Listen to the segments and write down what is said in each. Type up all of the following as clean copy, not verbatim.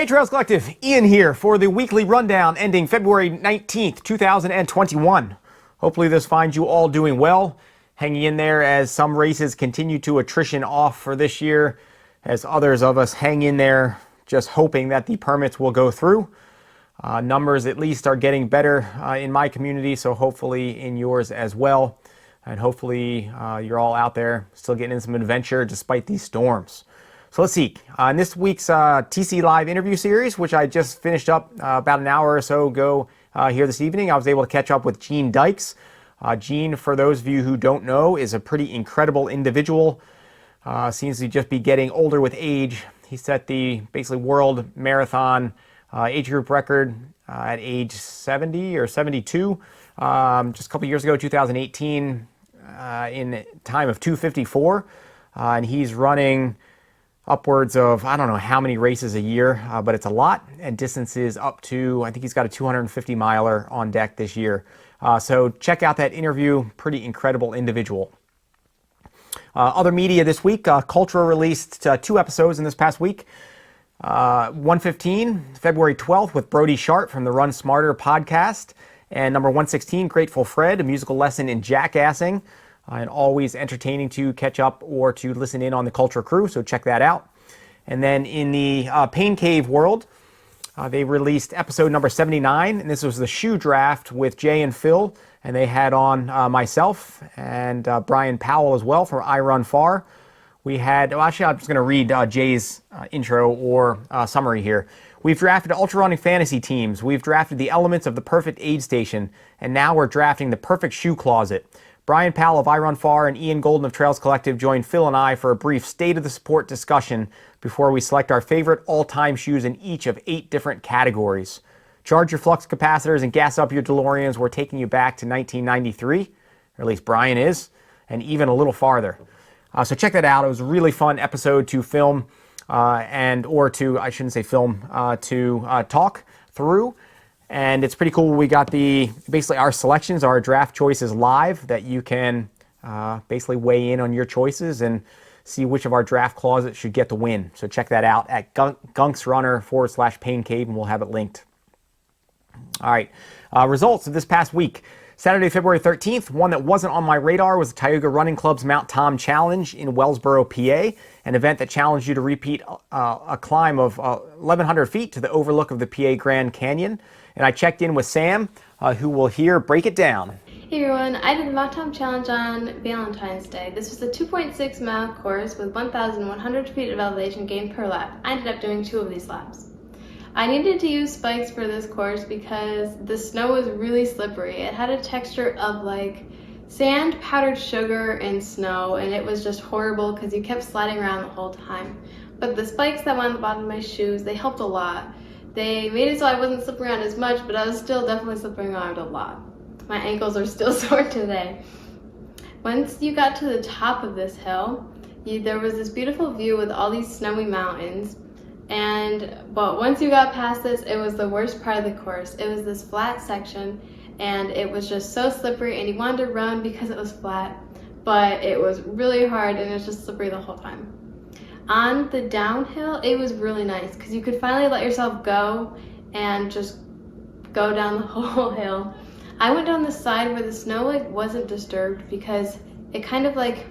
Hey Trails Collective, Ian here for the weekly rundown ending February 19th, 2021. Hopefully this finds you all doing well, hanging in there as some races continue to attrition off for this year, as others of us hang in there just hoping that the permits will go through. Numbers at least are getting better in my community, so hopefully in yours as well. And hopefully you're all out there still getting in some adventure despite these storms. So let's see, in this week's TC Live interview series, which I just finished up about an hour or so ago here this evening, I was able to catch up with Gene Dykes. Gene, for those of you who don't know, is a pretty incredible individual. Seems to just be getting older with age. He set the basically world marathon age group record at age 70 or 72 just a couple years ago, 2018, in time of 2:54. And he's running upwards of, I don't know how many races a year, but it's a lot, and distances up to, I think he's got a 250 miler on deck this year. So check out that interview, pretty incredible individual. Other media this week, Cultura released 2 episodes in this past week. 115, February 12th, with Brody Sharp from the Run Smarter podcast, and number 116, Grateful Fred, a musical lesson in jackassing. And always entertaining to catch up or to listen in on the Culture crew, so check that out. And then in the Pain Cave world, they released episode number 79, and this was the shoe draft with Jay and Phil, and they had on myself and Bryon Powell as well from I Run Far. We had, well, actually I'm just going to read Jay's intro or summary here. We've drafted ultra running fantasy teams, we've drafted the elements of the perfect aid station, and now we're drafting the perfect shoe closet. Bryon Powell of I Run Far and Ian Golden of Trails Collective joined Phil and I for a brief state of the sport discussion before we select our favorite all-time shoes in each of 8 different categories. Charge your flux capacitors and gas up your DeLoreans. We're taking you back to 1993, or at least Bryon is, and even a little farther. So check that out. It was a really fun episode to film to talk through. And it's pretty cool. We got basically our selections, our draft choices live that you can basically weigh in on your choices and see which of our draft closets should get the win. So check that out at gunksrunner/Pain Cave, and we'll have it linked. All right, results of this past week. Saturday, February 13th, one that wasn't on my radar was the Tioga Running Club's Mount Tom Challenge in Wellsboro, PA, an event that challenged you to repeat a climb of 1,100 feet to the overlook of the PA Grand Canyon. And I checked in with Sam, who will here break it down. Hey everyone, I did the Mottom Challenge on Valentine's Day. This was a 2.6 mile course with 1,100 feet of elevation gained per lap. I ended up doing 2 of these laps. I needed to use spikes for this course because the snow was really slippery. It had a texture of like sand, powdered sugar, and snow, and it was just horrible because you kept sliding around the whole time. But the spikes that went on the bottom of my shoes, they helped a lot. They made it so I wasn't slipping around as much, but I was still definitely slipping around a lot. My ankles are still sore today. Once you got to the top of this hill, there was this beautiful view with all these snowy mountains. But once you got past this, it was the worst part of the course. It was this flat section, and it was just so slippery, and you wanted to run because it was flat, but it was really hard, and it was just slippery the whole time. On the downhill, it was really nice because you could finally let yourself go and just go down the whole hill. I went down the side where the snow wasn't disturbed because it kind of like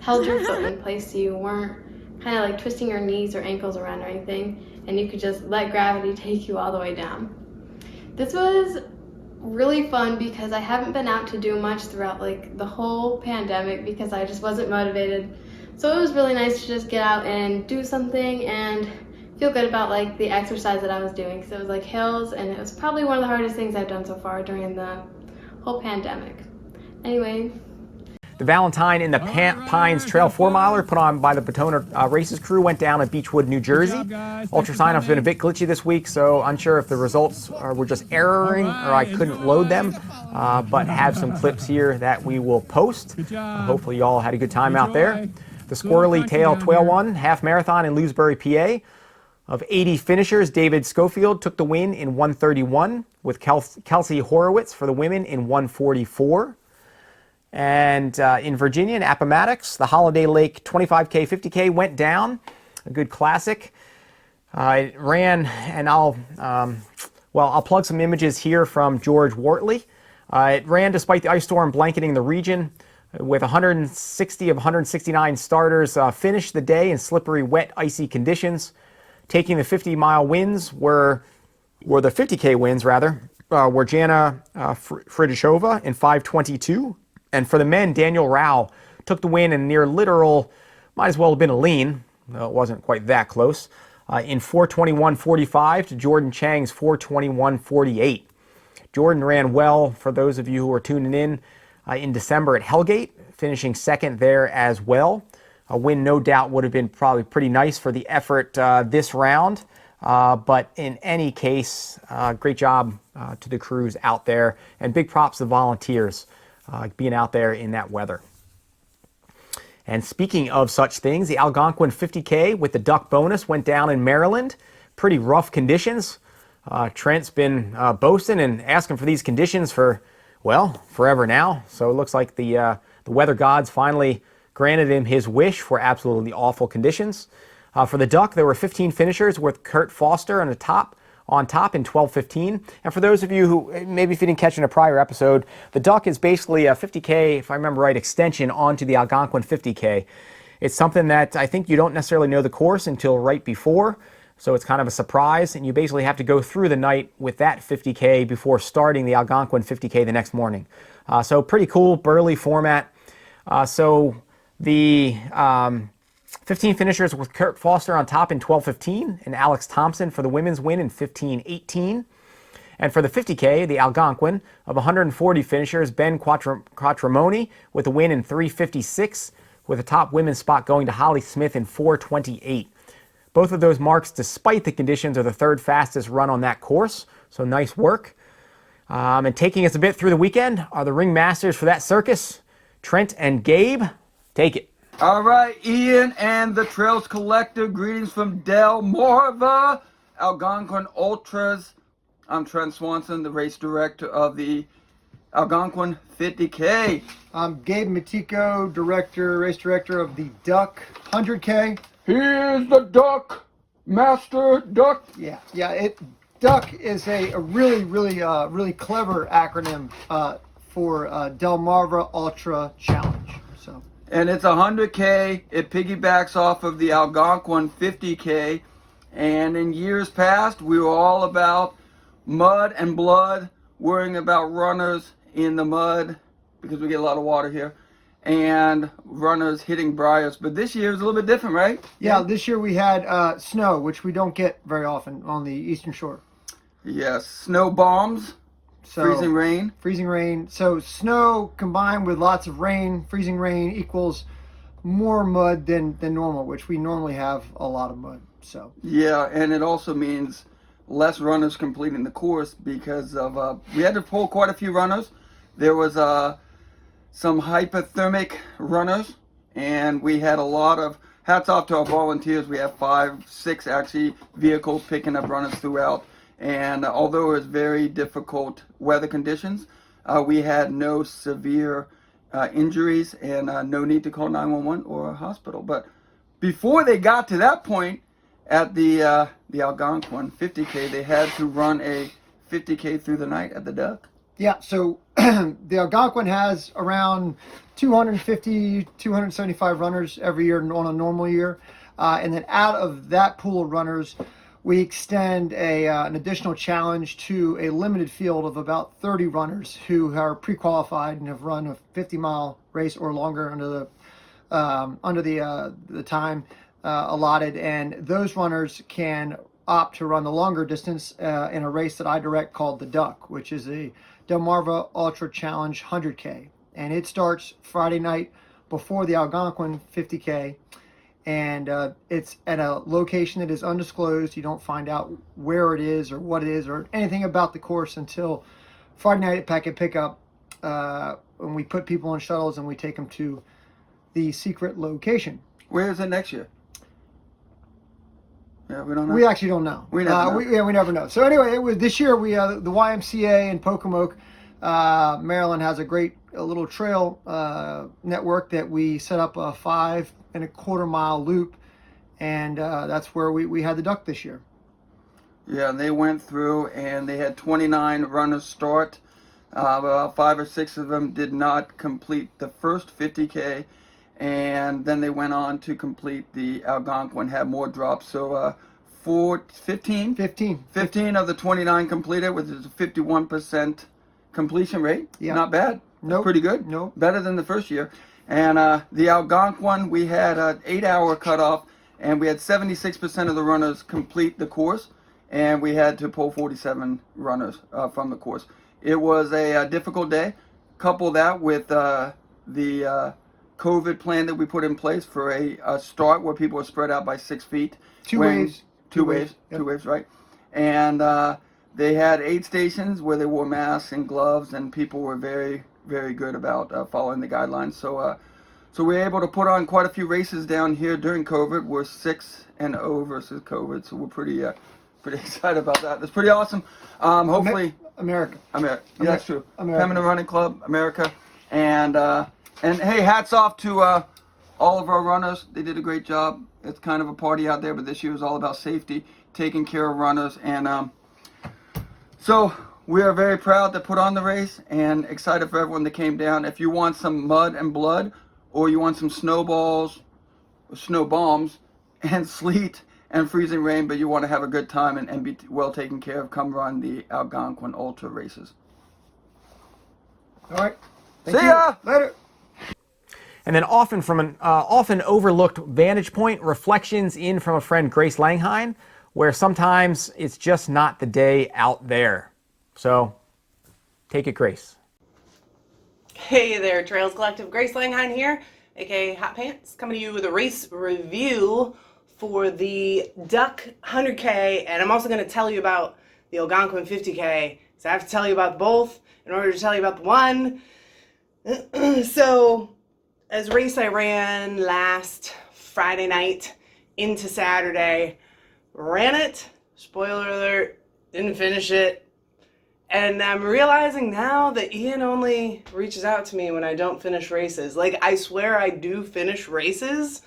held your foot in place so you weren't kind of like twisting your knees or ankles around or anything, and you could just let gravity take you all the way down. This was really fun because I haven't been out to do much throughout like the whole pandemic because I just wasn't motivated. So it was really nice to just get out and do something and feel good about like the exercise that I was doing, because it was like hills, and it was probably one of the hardest things I've done so far during the whole pandemic. Anyway. The Valentine in the Pines Trail 4-miler put on by the Batona Races crew went down at Beechwood, New Jersey. Ultra sign-up's been a bit glitchy this week, so unsure if the results were just erroring or I couldn't load them, but have some clips here that we will post. Hopefully you all had a good time out there. The Squirrely Tail Twail 1 half marathon in Lewisberry, PA. Of 80 finishers, David Schofield took the win in 1:31, with Kelsey Horowitz for the women in 1:44. And in Virginia, in Appomattox, the Holiday Lake 25K, 50K went down, a good classic. It ran, and I'll plug some images here from George Wortley. It ran despite the ice storm blanketing the region, with 160 of 169 starters finished the day in slippery, wet, icy conditions. Taking the 50-mile wins were the 50K wins, rather, were Jana Fridishova in 5:22. And for the men, Daniel Rao took the win in near literal, might as well have been a lean, though it wasn't quite that close, in 4:21.45 to Jordan Chang's 4:21.48. Jordan ran well, for those of you who are tuning in December at Hellgate, finishing second there as well. A win no doubt would have been probably pretty nice for the effort this round. But in any case, great job to the crews out there, and big props to the volunteers being out there in that weather. And speaking of such things, the Algonquin 50K with the duck bonus went down in Maryland. Pretty rough conditions. Trent's been boasting and asking for these conditions for, well, forever now. So it looks like the weather gods finally granted him his wish for absolutely awful conditions. For the duck, there were 15 finishers with Kurt Foster on top in 12:15. And for those of you who, maybe if you didn't catch in a prior episode, the duck is basically a 50K, if I remember right, extension onto the Algonquin 50K. It's something that I think you don't necessarily know the course until right before, so it's kind of a surprise, and you basically have to go through the night with that 50K before starting the Algonquin 50K the next morning. So pretty cool, burly format. So the 15 finishers with Kurt Foster on top in 12:15, and Alex Thompson for the women's win in 15:18. And for the 50K, the Algonquin, of 140 finishers, Ben Quattromoni with the win in 3:56, with the top women's spot going to Holly Smith in 4:28. Both of those marks, despite the conditions, are the third fastest run on that course, so nice work. And taking us a bit through the weekend are the ringmasters for that circus, Trent and Gabe. Take it. All right, Ian and the Trails Collective, greetings from Delmarva, Algonquin Ultras. I'm Trent Swanson, the race director of the Algonquin 50K. I'm Gabe Matiko, race director of the Duck 100K. Here's the Duck, Master Duck. Duck is a really clever acronym for Delmarva Ultra Challenge. So. And it's 100K. It piggybacks off of the Algonquin 50K. And in years past, we were all about mud and blood, worrying about runners in the mud, because we get a lot of water here, and runners hitting briars. But this year is a little bit different, right? Yeah, this year we had snow, which we don't get very often on the Eastern Shore. Yes, snow bombs. So, freezing rain. Freezing rain. So snow combined with lots of rain, freezing rain equals more mud than normal, which we normally have a lot of mud. So yeah, and it also means less runners completing the course because of we had to pull quite a few runners. There was some hypothermic runners, and we had a lot of hats off to our volunteers. We have 5, 6 actually vehicles picking up runners throughout. And although it was very difficult weather conditions, we had no severe injuries and no need to call 911 or a hospital. But before they got to that point at the Algonquin 50K, they had to run a 50K through the night at the Duck. Yeah, so the Algonquin has around 250, 275 runners every year on a normal year. And then out of that pool of runners, we extend an additional challenge to a limited field of about 30 runners who are pre-qualified and have run a 50-mile race or longer under the time allotted. And those runners can opt to run the longer distance in a race that I direct called the Duck, which is a Delmarva Ultra Challenge 100K. And it starts Friday night before the Algonquin 50K. And it's at a location that is undisclosed. You don't find out where it is or what it is or anything about the course until Friday night at Packet Pickup, when we put people in shuttles and we take them to the secret location. Where is it next year? Yeah, we don't know. We actually don't know. We never know. We never know. So anyway, it was this year. We the YMCA in Pocomoke, Maryland has a little trail network that we set up a 5 1/4 mile loop, and that's where we had the Duck this year. Yeah, they went through and they had 29 runners start. About 5 or 6 of them did not complete the first 50K, and then they went on to complete the Algonquin, had more drops. So 15 of the 29 completed, which is a 51% completion rate. Yeah. Not bad. Nope. Pretty good. Nope. Better than the first year. And the Algonquin, we had an 8-hour cutoff, and we had 76% of the runners complete the course, and we had to pull 47 runners from the course. It was a difficult day. Couple that with the COVID plan that we put in place for a start where people are spread out by 6 feet. Two waves, Right? And they had 8 stations where they wore masks and gloves, and people were very, very good about following the guidelines. So we were able to put on quite a few races down here during COVID. We're 6-0 versus COVID, so we're pretty excited about that. That's pretty awesome. Hopefully, America. Yeah, that's true. America. Pemmican Running Club, America, and hey, hats off to all of our runners. They did a great job. It's kind of a party out there, but this year was all about safety, taking care of runners, and so we are very proud to put on the race and excited for everyone that came down. If you want some mud and blood, or you want some snowballs, snow bombs, and sleet and freezing rain, but you want to have a good time and be well taken care of, come run the Algonquin Ultra races. All right. See ya! Later. And then often from an often overlooked vantage point, reflections in from a friend, Grace Langhine, where sometimes it's just not the day out there. So take it, Grace. Hey there, Trails Collective. Grace Langhine here, aka Hot Pants, coming to you with a race review for the Duck 100K, and I'm also going to tell you about the Algonquin 50K, so I have to tell you about both in order to tell you about the one. So, as race I ran last Friday night into Saturday, ran it, spoiler alert, didn't finish it, and I'm realizing now that Ian only reaches out to me when I don't finish races. Like, I swear I do finish races.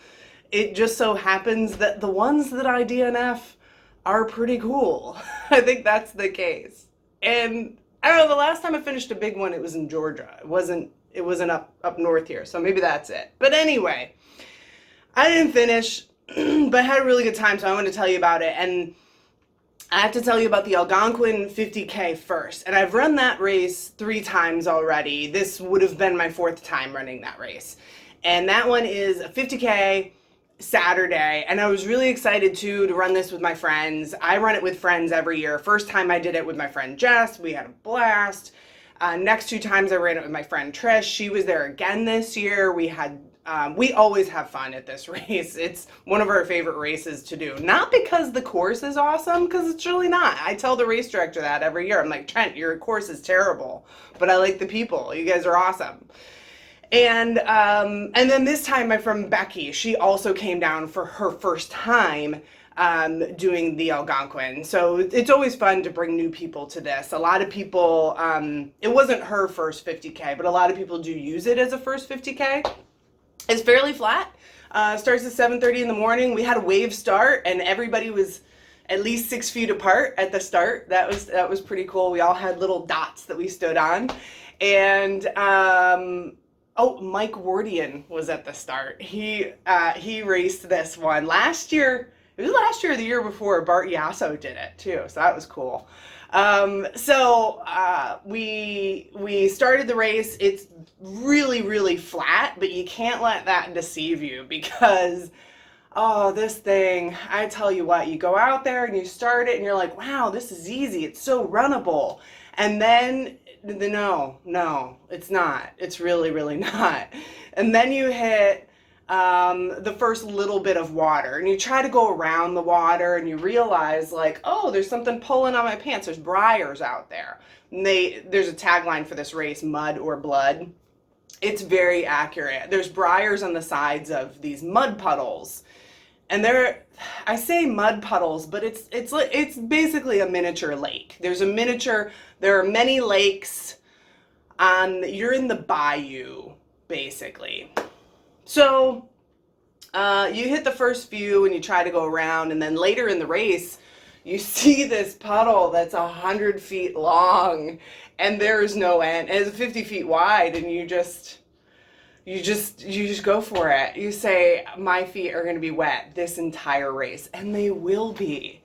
It just so happens that the ones that I DNF are pretty cool. I think that's the case. And I don't know, the last time I finished a big one, it was in Georgia. It wasn't up north here, so maybe that's it. But anyway, I didn't finish, but had a really good time, so I wanted to tell you about it. And I have to tell you about the Algonquin 50K first. And I've run that race 3 times already. This would have been my 4th time running that race. And that one is a 50K Saturday, and I was really excited to run this with my friends. I run it with friends every year. First time I did it with my friend Jess, we had a blast. Next 2 times I ran it with my friend Trish. She was there again this year. We always have fun at this race. It's one of our favorite races to do. Not because the course is awesome, because it's really not. I tell the race director that every year. I'm like, Trent, your course is terrible, but I like the people. You guys are awesome. And then this time my friend Becky, she also came down for her first time doing the Algonquin. So it's always fun to bring new people to this. A lot of people, it wasn't her first 50K, but a lot of people do use it as a first 50K. It's fairly flat. Starts at 7:30 in the morning. We had a wave start, and everybody was at least 6 feet apart at the start. That was pretty cool. We all had little dots that we stood on. And Mike Wardian was at the start. He raced this one last year. It was last year or the year before. Bart Yasso did it too, so that was cool. We started the race. It's really, really flat, but you can't let that deceive you because, this thing, I tell you what, you go out there and you start it and you're like, wow, this is easy. It's so runnable. And then, no, it's not. It's really, really not. And then you hit the first little bit of water and you try to go around the water and you realize like, oh, there's something pulling on my pants. There's briars out there. And there's a tagline for this race, mud or blood. It's very accurate. There's briars on the sides of these mud puddles. And I say mud puddles, but it's basically a miniature lake. There are many lakes you're in the bayou, basically. So you hit the first few and you try to go around, and then later in the race, you see this puddle that's 100 feet long and there's no end. It's 50 feet wide, and you just go for it. You say, my feet are going to be wet this entire race, and they will be.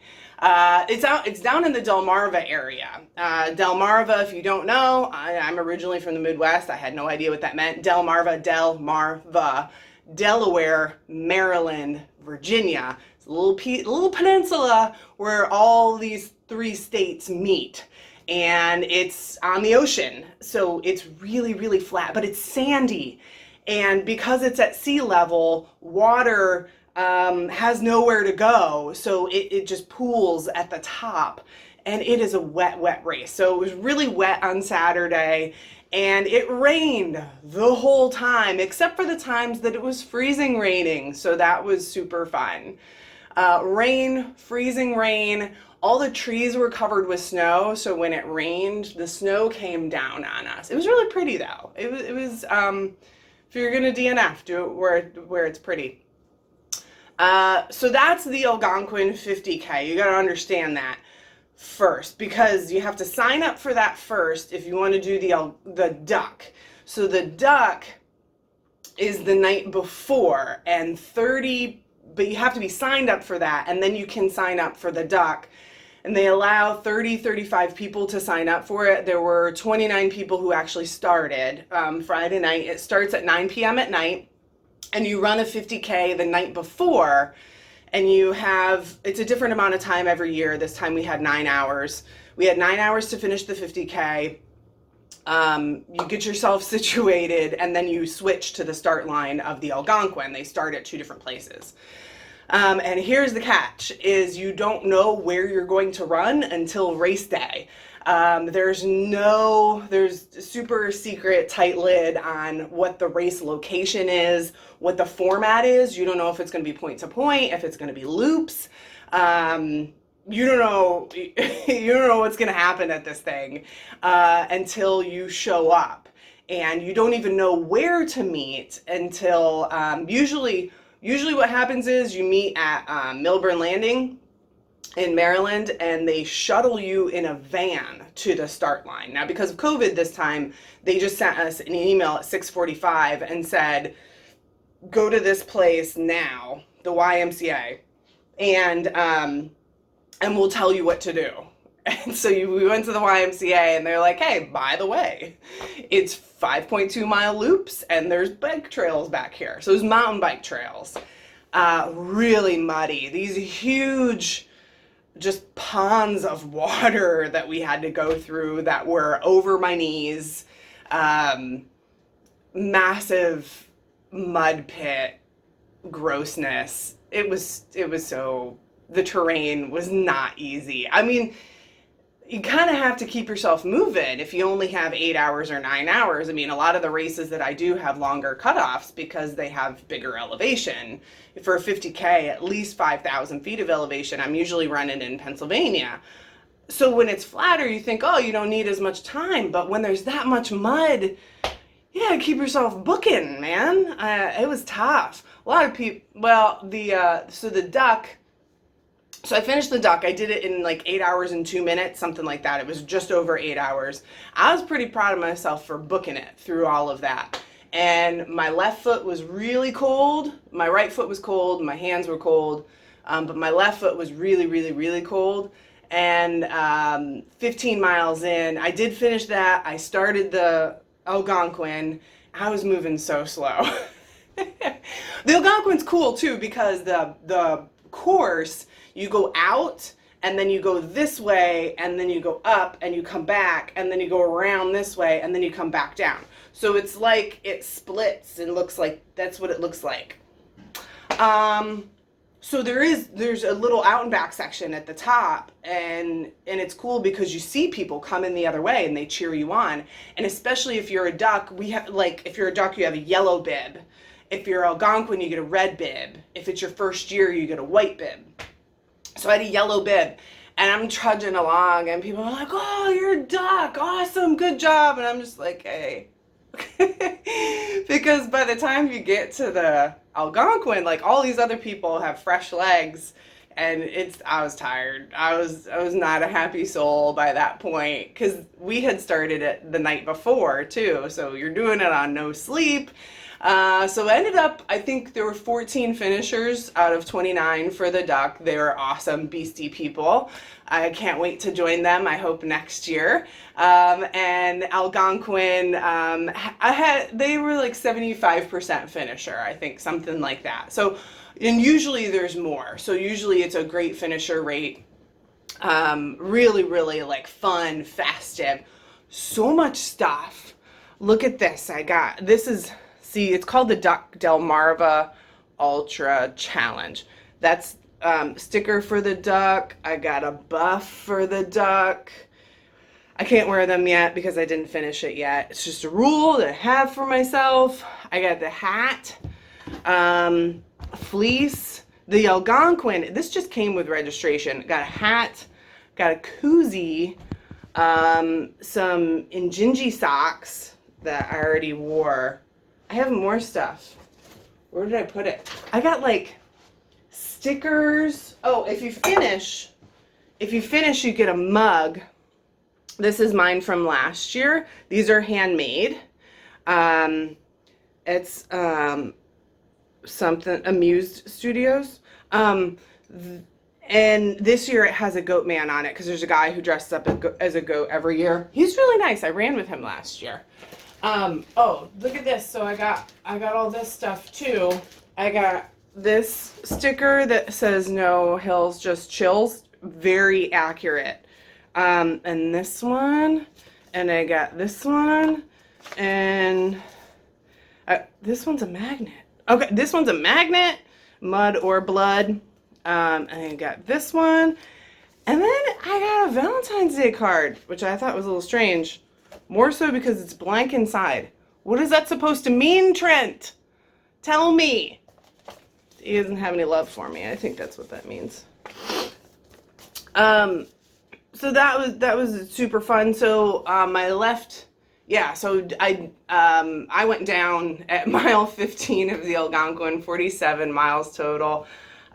It's down in the Delmarva area. Delmarva, if you don't know, I'm originally from the Midwest. I had no idea what that meant. Delmarva, Delaware, Maryland, Virginia. It's a little peninsula where all these 3 states meet. And it's on the ocean, so it's really, really flat, but it's sandy. And because it's at sea level, water has nowhere to go, so it just pools at the top, and it is a wet race. So it was really wet on Saturday, and it rained the whole time, except for the times that it was freezing raining, so that was super fun. Freezing rain, all the trees were covered with snow, so when it rained, the snow came down on us. It was really pretty though. It was if you're gonna DNF, do it where it's pretty. So that's the Algonquin 50K. You got to understand that first, because you have to sign up for that first if you want to do the duck. So the duck is the night before, and but you have to be signed up for that, and then you can sign up for the duck. And they allow 35 people to sign up for it. There were 29 people who actually started Friday night. It starts at 9 p.m. at night. And you run a 50K the night before, and it's a different amount of time every year. This time we had 9 hours. We had 9 hours to finish the 50K. You get yourself situated, and then you switch to the start line of the Algonquin. They start at 2 different places. And here's the catch, is you don't know where you're going to run until race day. There's super secret tight lid on what the race location is, what the format is. You don't know if it's going to be point to point, if it's going to be loops. You don't know what's going to happen at this thing until you show up, and you don't even know where to meet until usually what happens is you meet at Milburn Landing in Maryland, and they shuttle you in a van to the start line. Now, because of COVID this time, they just sent us an email at 6:45 and said, go to this place now, the YMCA, and we'll tell you what to do. And so we went to the YMCA, and they're like, hey, by the way, it's 5.2 mile loops, and there's bike trails back here. So there's mountain bike trails. Really muddy. These huge just ponds of water that we had to go through that were over my knees. Massive mud pit grossness. It was so, the terrain was not easy. I mean, you kind of have to keep yourself moving if you only have 8 hours or 9 hours. I mean, a lot of the races that I do have longer cutoffs because they have bigger elevation. For a 50K, at least 5,000 feet of elevation, I'm usually running in Pennsylvania. So when it's flatter, you think, oh, you don't need as much time. But when there's that much mud, yeah, keep yourself booking, man. It was tough. A lot of people, so the duck, so I finished the duck. I did it in like 8 hours and 2 minutes, something like that. It was just over 8 hours. I was pretty proud of myself for booking it through all of that. And my left foot was really cold. My right foot was cold. My hands were cold. But my left foot was really, really, really cold. And 15 miles in, I did finish that. I started the Algonquin. I was moving so slow. The Algonquin's cool too, because the course, you go out, and then you go this way, and then you go up, and you come back, and then you go around this way, and then you come back down. So it's like it splits and looks like, that's what it looks like. So there's a little out and back section at the top, and it's cool because you see people coming the other way and they cheer you on. And especially if you're a duck, if you're a duck, you have a yellow bib. If you're Algonquin, you get a red bib. If it's your first year, you get a white bib. So I had a yellow bib, and I'm trudging along, and people are like, oh, you're a duck, awesome, good job. And I'm just like, hey. Because by the time you get to the Algonquin, like all these other people have fresh legs, and I was tired. I was not a happy soul by that point, because we had started it the night before too, so you're doing it on no sleep. So I ended up, I think there were 14 finishers out of 29 for the duck. They were awesome, beastie people. I can't wait to join them. I hope next year. And Algonquin, they were like 75% finisher, I think, something like that. So, and usually there's more. So usually it's a great finisher rate. Really, really like fun, festive. So much stuff. Look at this. See, it's called the Delmarva Ultra Challenge. That's sticker for the duck. I got a buff for the duck. I can't wear them yet because I didn't finish it yet. It's just a rule that I have for myself. I got the hat, fleece, the Algonquin. This just came with registration. Got a hat, got a koozie, some Injinji socks that I already wore. I have more stuff. Where did I put it? I got like stickers. Oh, if you finish, you get a mug. This is mine from last year. These are handmade. It's something Amused Studios. And this year it has a goat man on it because there's a guy who dresses up as a goat every year. He's really nice. I ran with him last year. Oh, look at this. So I got all this stuff too. I got this sticker that says no hills, just chills. Very accurate. And this one, and I got this one, and this one's a magnet. Okay, this one's a magnet, mud or blood. And I got this one, and then I got a Valentine's Day card, which I thought was a little strange. More so because it's blank inside. What is that supposed to mean, Trent? Tell me. He doesn't have any love for me. I think that's what that means. So that was super fun. So so I went down at mile 15 of the Algonquin, 47 miles total.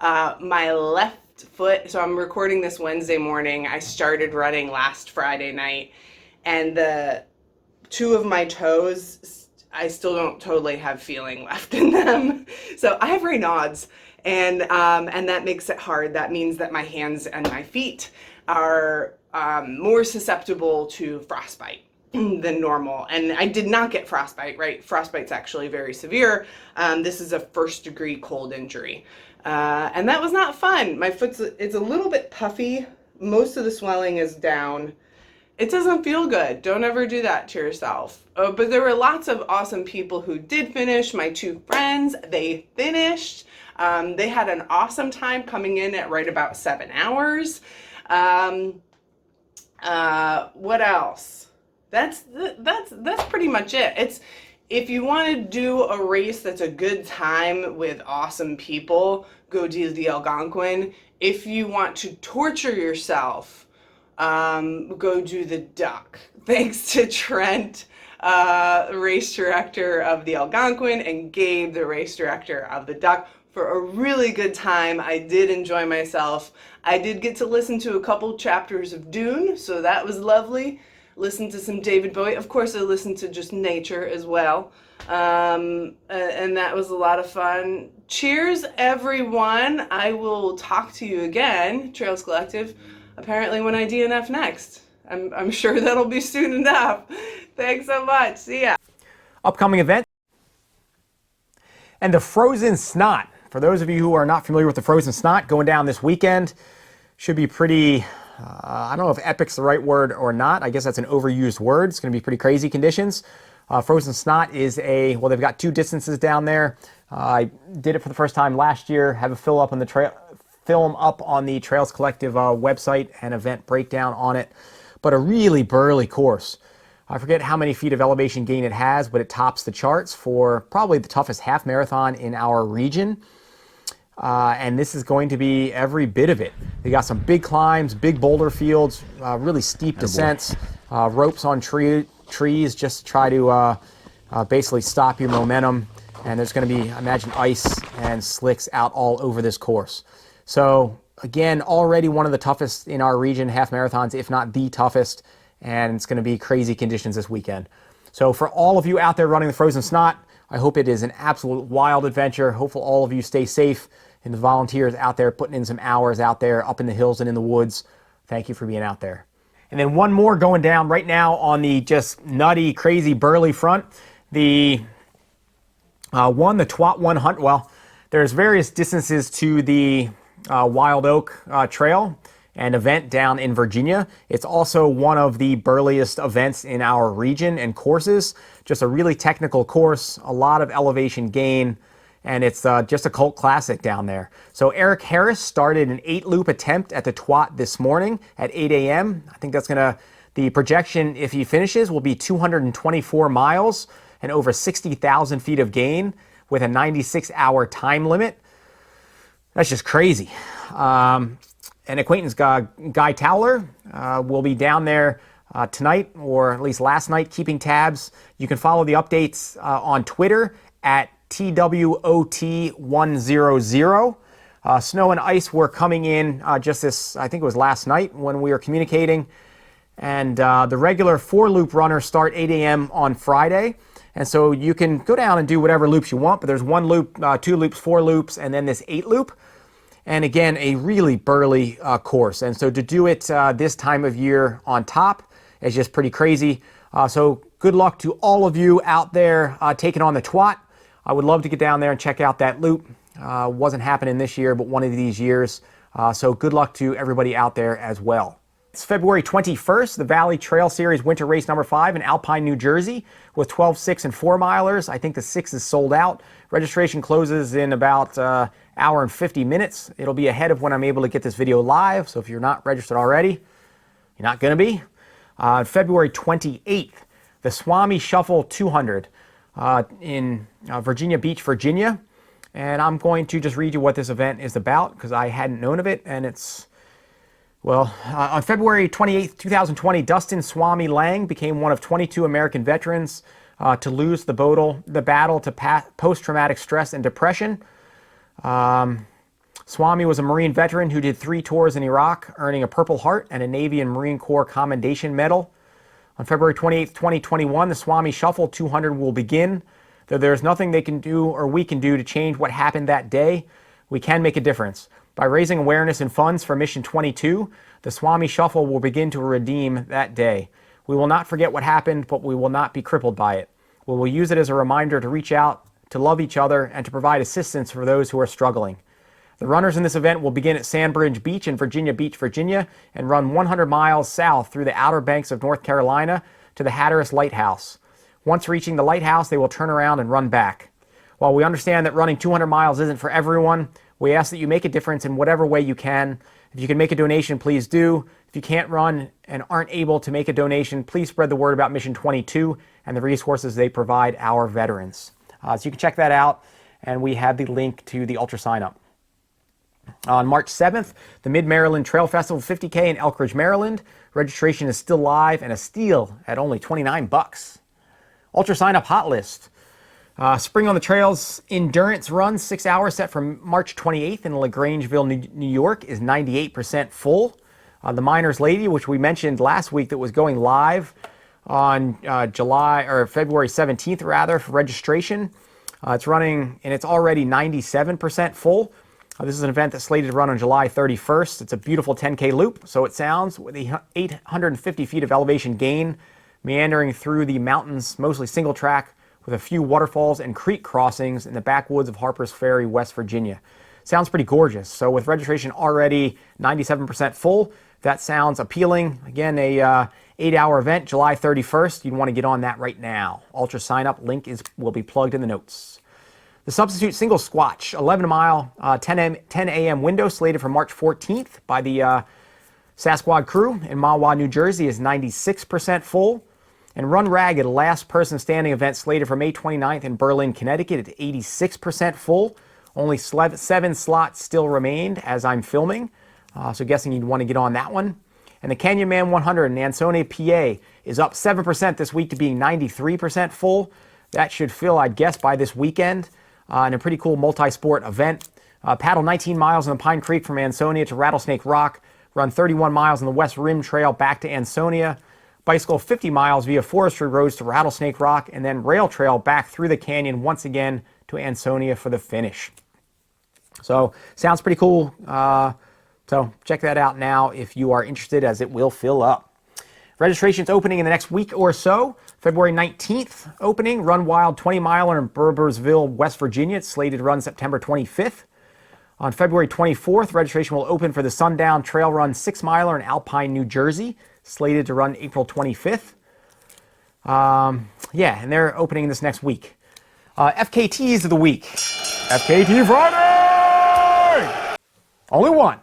My left foot, so I'm recording this Wednesday morning. I started running last Friday night, and the two of my toes, I still don't totally have feeling left in them. So I have Raynaud's, and that makes it hard. That means that my hands and my feet are more susceptible to frostbite than normal. And I did not get frostbite, right? Frostbite's actually very severe. This is a 1st-degree cold injury. And that was not fun. My it's a little bit puffy. Most of the swelling is down. It doesn't feel good. Don't ever do that to yourself. But there were lots of awesome people who did finish. My 2 friends, they finished. They had an awesome time coming in at right about 7 hours. What else? That's pretty much it. If you want to do a race that's a good time with awesome people, go do the Algonquin. If you want to torture yourself, go do the duck. Thanks to Trent, race director of the Algonquin, and Gabe, the race director of the duck, for a really good time. I did enjoy myself. I did get to listen to a couple chapters of Dune, so that was lovely. Listened to some David Bowie. Of course, I listened to just nature as well. And that was a lot of fun. Cheers, everyone. I will talk to you again, Trails Collective, apparently when I DNF next. I'm sure that'll be soon enough. Thanks so much. See ya. Upcoming event. And the Frozen Snot. For those of you who are not familiar with the Frozen Snot, going down this weekend should be pretty, I don't know if epic's the right word or not. I guess that's an overused word. It's going to be pretty crazy conditions. Frozen Snot is they've got 2 distances down there. I did it for the first time last year. Have a film up on the Trails Collective website and event breakdown on it. But a really burly course. I forget how many feet of elevation gain it has, but it tops the charts for probably the toughest half marathon in our region. And this is going to be every bit of it. They got some big climbs, big boulder fields, really steep descents, ropes on trees just to try to basically stop your momentum. And there's going to be, I imagine, ice and slicks out all over this course. So again, already one of the toughest in our region, half marathons, if not the toughest, and it's going to be crazy conditions this weekend. So for all of you out there running the Frozen Snot, I hope it is an absolute wild adventure. Hopefully all of you stay safe, and the volunteers out there putting in some hours out there up in the hills and in the woods, thank you for being out there. And then one more going down right now on the just nutty, crazy, burly front. The the TWOT 100, well, there's various distances to the Wild Oak Trail and event down in Virginia. It's also one of the burliest events in our region and courses. Just a really technical course, a lot of elevation gain, and it's just a cult classic down there. So Eric Harris started an 8-loop attempt at the TWOT this morning at 8 a.m. I think that's the projection, if he finishes, will be 224 miles and over 60,000 feet of gain with a 96-hour time limit. That's just crazy. An acquaintance, Guy Towler, will be down there tonight, or at least last night, keeping tabs. You can follow the updates on Twitter at TWOT100. Snow and ice were coming in just this, I think it was last night when we were communicating. And the regular 4-loop runners start 8 a.m. on Friday. And so you can go down and do whatever loops you want, but there's 1 loop, 2 loops, 4 loops, and then this 8-loop. And again, a really burly course. And so to do it this time of year on top is just pretty crazy. So good luck to all of you out there taking on the TWOT. I would love to get down there and check out that loop. Wasn't happening this year, but one of these years. So good luck to everybody out there as well. It's February 21st, the Valley Trail Series Winter Race number 5 in Alpine, New Jersey with 12, 6, and 4 milers. I think the 6 is sold out. Registration closes in about hour and 50 minutes. It'll be ahead of when I'm able to get this video live, so if you're not registered already, you're not going to be. February 28th, the Swami Shuffle 200 in Virginia Beach, Virginia. And I'm going to just read you what this event is about because I hadn't known of it, and it's... Well, on February 28, 2020, Dustin Swami Lang became one of 22 American veterans to lose the battle to post-traumatic stress and depression. Swami was a Marine veteran who did 3 tours in Iraq, earning a Purple Heart and a Navy and Marine Corps Commendation Medal. On February 28, 2021, the Swami Shuffle 200 will begin. Though there's nothing they can do or we can do to change what happened that day, we can make a difference. By raising awareness and funds for Mission 22, the Swami Shuffle will begin to redeem that day. We will not forget what happened, but we will not be crippled by it. We will use it as a reminder to reach out, to love each other, and to provide assistance for those who are struggling. The runners in this event will begin at Sandbridge Beach in Virginia Beach, Virginia, and run 100 miles south through the Outer Banks of North Carolina to the Hatteras Lighthouse. Once reaching the lighthouse, they will turn around and run back. While we understand that running 200 miles isn't for everyone, we ask that you make a difference in whatever way you can. If you can make a donation, please do. If you can't run and aren't able to make a donation, please spread the word about Mission 22 and the resources they provide our veterans. So you can check that out, and we have the link to the Ultra sign up. On March 7th, the Mid-Maryland Trail Festival 50K in Elkridge, Maryland. Registration is still live and a steal at only $29. Ultra sign up hot list. Spring on the Trails endurance run, 6 hours, set for March 28th in Lagrangeville, New York, is 98% full. The Miners Lady, which we mentioned last week, that was going live on February 17th rather for registration. It's running and it's already 97% full. This is an event that's slated to run on July 31st. It's a beautiful 10K loop, so it sounds, with 850 feet of elevation gain, meandering through the mountains, mostly single track, with a few waterfalls and creek crossings in the backwoods of Harpers Ferry, West Virginia. Sounds pretty gorgeous. So with registration already 97% full, that sounds appealing. Again, a 8-hour event, July 31st. You'd want to get on that right now. Ultra sign up link will be plugged in the notes. The Substitute Single Squatch, 11-mile, 10 a.m. window slated for March 14th by the Sasquatch crew in Mahwah, New Jersey, is 96% full. And Run Ragged, a last person standing event slated for May 29th in Berlin, Connecticut, at 86% full. Only 7 slots still remained as I'm filming, so guessing you'd want to get on that one. And the Canyon Man 100 in Ansonia, PA, is up 7% this week to being 93% full. That should fill, I'd guess, by this weekend, in a pretty cool multi-sport event. Paddle 19 miles on the Pine Creek from Ansonia to Rattlesnake Rock. Run 31 miles on the West Rim Trail back to Ansonia. Bicycle 50 miles via forestry roads to Rattlesnake Rock, and then rail trail back through the canyon once again to Ansonia for the finish. So, sounds pretty cool. So, check that out now if you are interested, as it will fill up. Registration's opening in the next week or so. February 19th opening, Run Wild 20 miler in Bourboursville, West Virginia. It's slated to run September 25th. On February 24th, registration will open for the Sundown Trail Run 6 miler in Alpine, New Jersey, slated to run April 25th. Yeah, and they're opening this next week. FKTs of the week. FKT Friday! Only one.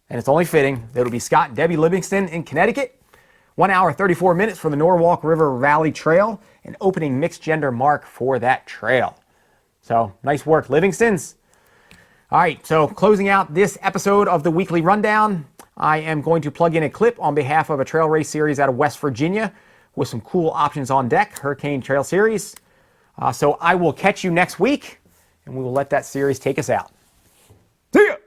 And it's only fitting that it'll be Scott and Debbie Livingston in Connecticut. 1 hour, 34 minutes for the Norwalk River Valley Trail, an opening mixed gender mark for that trail. So, nice work, Livingstons. All right, so closing out this episode of the Weekly Rundown, I am going to plug in a clip on behalf of a trail race series out of West Virginia with some cool options on deck, Hurricane Trail Series. So I will catch you next week, and we will let that series take us out. See ya!